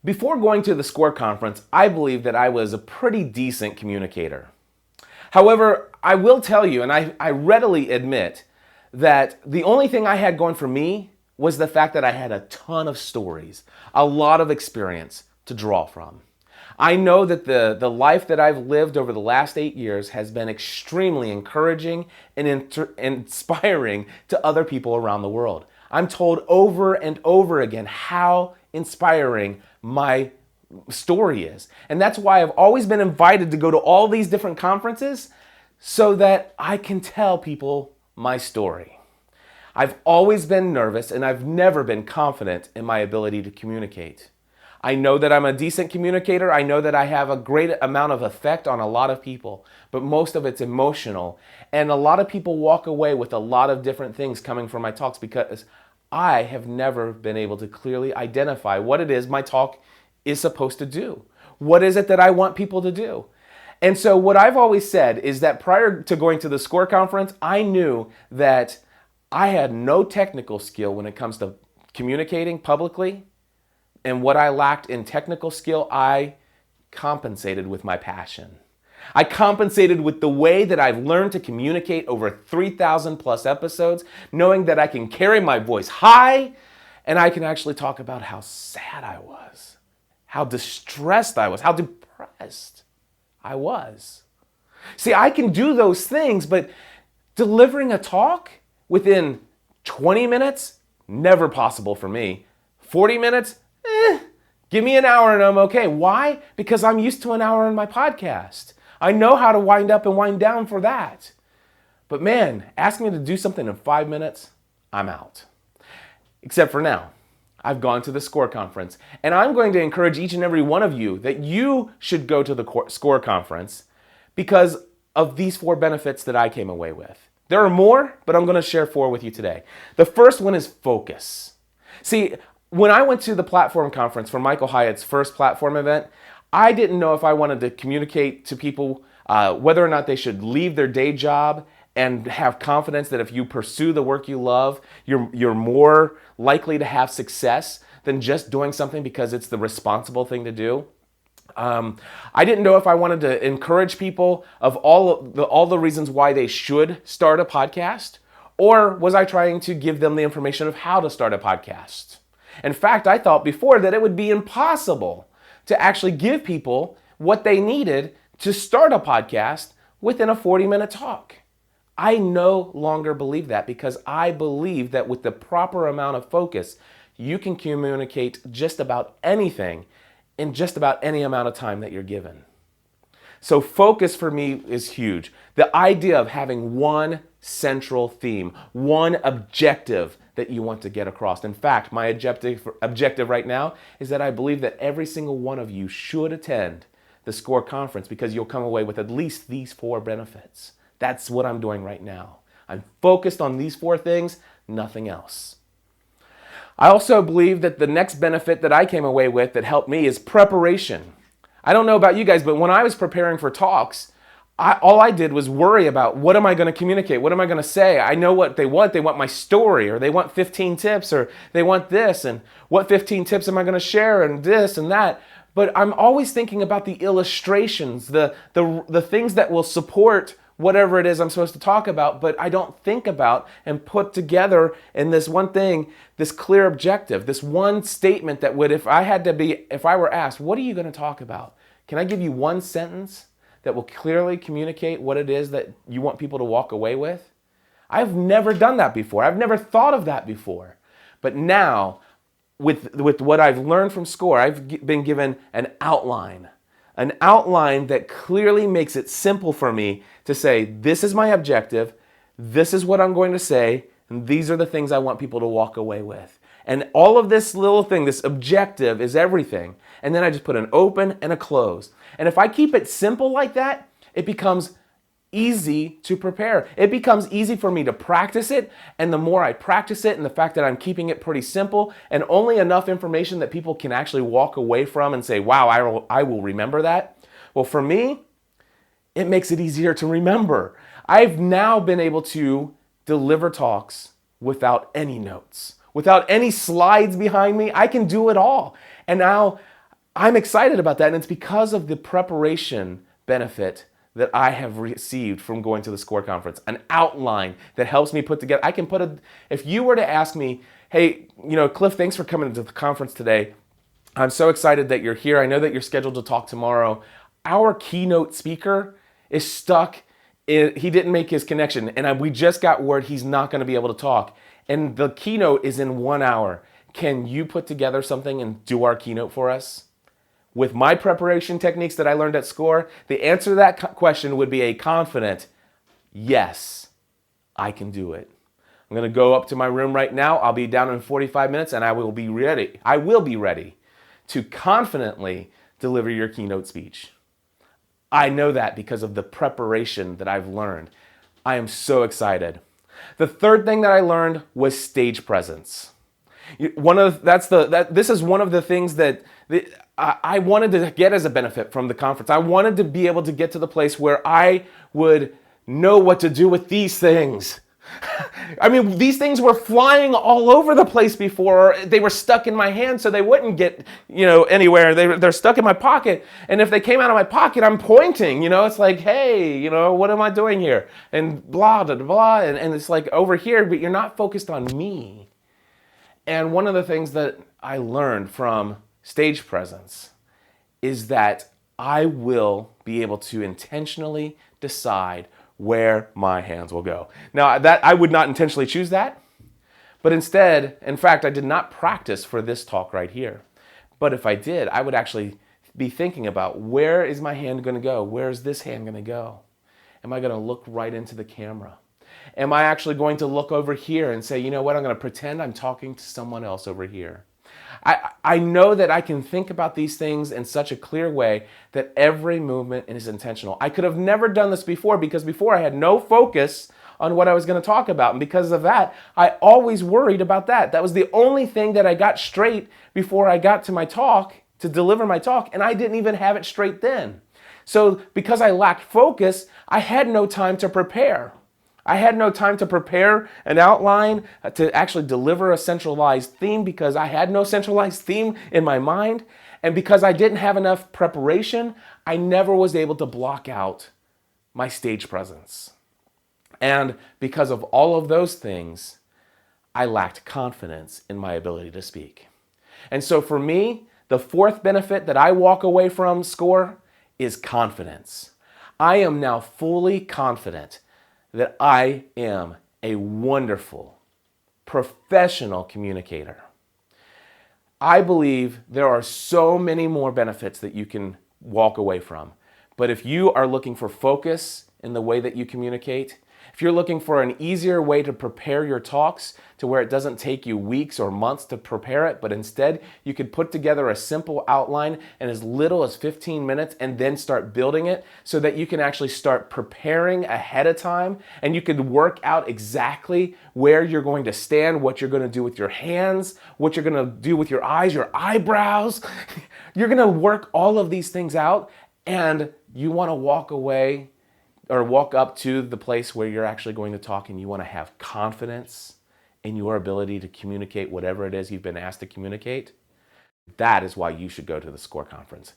Before going to the SCORE conference, I believed that I was a pretty decent communicator. However, I will tell you, and I readily admit, that the only thing I had going for me was the fact that I had a ton of stories, a lot of experience to draw from. I know that the life that I've lived over the last 8 years has been extremely encouraging and inspiring to other people around the world. I'm told over and over again how inspiring my story is. And that's why I've always been invited to go to all these different conferences so that I can tell people my story. I've always been nervous and I've never been confident in my ability to communicate. I know that I'm a decent communicator. I know that I have a great amount of effect on a lot of people, but most of it's emotional. And a lot of people walk away with a lot of different things coming from my talks because I have never been able to clearly identify what it is my talk is supposed to do. What is it that I want people to do? And so what I've always said is that prior to going to the SCORE conference, I knew that I had no technical skill when it comes to communicating publicly. And what I lacked in technical skill, I compensated with my passion. I compensated with the way that I've learned to communicate over 3,000 plus episodes, knowing that I can carry my voice high and I can actually talk about how sad I was, how distressed I was, how depressed I was. See, I can do those things, but delivering a talk within 20 minutes, never possible for me. 40 minutes, give me an hour and I'm okay. Why? Because I'm used to an hour in my podcast. I know how to wind up and wind down for that. But man, ask me to do something in 5 minutes, I'm out. Except for now. I've gone to the SCORE conference, and I'm going to encourage each and every one of you that you should go to the SCORE conference because of these 4 benefits that I came away with. There are more, but I'm going to share 4 with you today. The first one is focus. See, when I went to the platform conference for Michael Hyatt's first platform event, I didn't know if I wanted to communicate to people whether or not they should leave their day job and have confidence that if you pursue the work you love, you're more likely to have success than just doing something because it's the responsible thing to do. I didn't know if I wanted to encourage people of all the reasons why they should start a podcast, or was I trying to give them the information of how to start a podcast? In fact, I thought before that it would be impossible to actually give people what they needed to start a podcast within a 40-minute talk. I no longer believe that because I believe that with the proper amount of focus, you can communicate just about anything in just about any amount of time that you're given. So focus for me is huge. The idea of having one central theme, one objective that you want to get across. In fact, my objective right now is that I believe that every single one of you should attend the SCORE conference because you'll come away with at least these 4 benefits. That's what I'm doing right now. I'm focused on these 4 things, nothing else. I also believe that the next benefit that I came away with that helped me is preparation. I don't know about you guys, but when I was preparing for talks, all I did was worry about what am I going to communicate? What am I going to say? I know what they want. They want my story, or they want 15 tips, or they want this, and what 15 tips am I going to share, and this and that. But I'm always thinking about the illustrations, the things that will support whatever it is I'm supposed to talk about, but I don't think about and put together in this one thing, this clear objective, this one statement that would, if I were asked, what are you going to talk about? Can I give you one sentence that will clearly communicate what it is that you want people to walk away with? I've never done that before. I've never thought of that before. But now, with what I've learned from SCORE, I've been given an outline that clearly makes it simple for me to say, this is my objective, this is what I'm going to say, and these are the things I want people to walk away with. And all of this little thing, this objective is everything. And then I just put an open and a close. And if I keep it simple like that, it becomes easy to prepare. It becomes easy for me to practice it. And the more I practice it, and the fact that I'm keeping it pretty simple and only enough information that people can actually walk away from and say, wow, I will remember that. Well, for me, it makes it easier to remember. I've now been able to deliver talks without any notes, without any slides behind me. I can do it all. And now I'm excited about that, and it's because of the preparation benefit that I have received from going to the SCORE conference. An outline that helps me put together. If you were to ask me, hey, Cliff, thanks for coming to the conference today. I'm so excited that you're here. I know that you're scheduled to talk tomorrow. Our keynote speaker is stuck. He didn't make his connection, and we just got word he's not going to be able to talk. And the keynote is in 1 hour. Can you put together something and do our keynote for us? With my preparation techniques that I learned at SCORE, the answer to that question would be a confident, yes, I can do it. I'm going to go up to my room right now. I'll be down in 45 minutes and I will be ready. I will be ready to confidently deliver your keynote speech. I know that because of the preparation that I've learned. I am so excited. The third thing that I learned was stage presence. This is one of the things that I wanted to get as a benefit from the conference. I wanted to be able to get to the place where I would know what to do with these things. I mean, these things were flying all over the place before. They were stuck in my hand so they wouldn't get, anywhere. They're stuck in my pocket. And if they came out of my pocket, I'm pointing, it's like, hey, what am I doing here? And blah, blah, blah. And it's like over here, but you're not focused on me. And one of the things that I learned from stage presence is that I will be able to intentionally decide where my hands will go. Now, that I would not intentionally choose that, but instead, in fact, I did not practice for this talk right here. But if I did, I would actually be thinking about, where is my hand going to go? Where is this hand going to go? Am I going to look right into the camera? Am I actually going to look over here and say, you know what, I'm going to pretend I'm talking to someone else over here? I know that I can think about these things in such a clear way that every movement is intentional. I could have never done this before because before I had no focus on what I was going to talk about. And because of that, I always worried about that. That was the only thing that I got straight before I got to my talk, to deliver my talk, and I didn't even have it straight then. So because I lacked focus, I had no time to prepare. I had no time to prepare an outline, to actually deliver a centralized theme because I had no centralized theme in my mind. And because I didn't have enough preparation, I never was able to block out my stage presence. And because of all of those things, I lacked confidence in my ability to speak. And so for me, the fourth benefit that I walk away from SCORE is confidence. I am now fully confident that I am a wonderful, professional communicator. I believe there are so many more benefits that you can walk away from. But if you are looking for focus in the way that you communicate, if you're looking for an easier way to prepare your talks to where it doesn't take you weeks or months to prepare it, but instead you could put together a simple outline in as little as 15 minutes and then start building it so that you can actually start preparing ahead of time and you could work out exactly where you're going to stand, what you're going to do with your hands, what you're going to do with your eyes, your eyebrows. You're going to work all of these things out and you want to walk away or walk up to the place where you're actually going to talk and you want to have confidence in your ability to communicate whatever it is you've been asked to communicate. That is why you should go to the SCORE conference.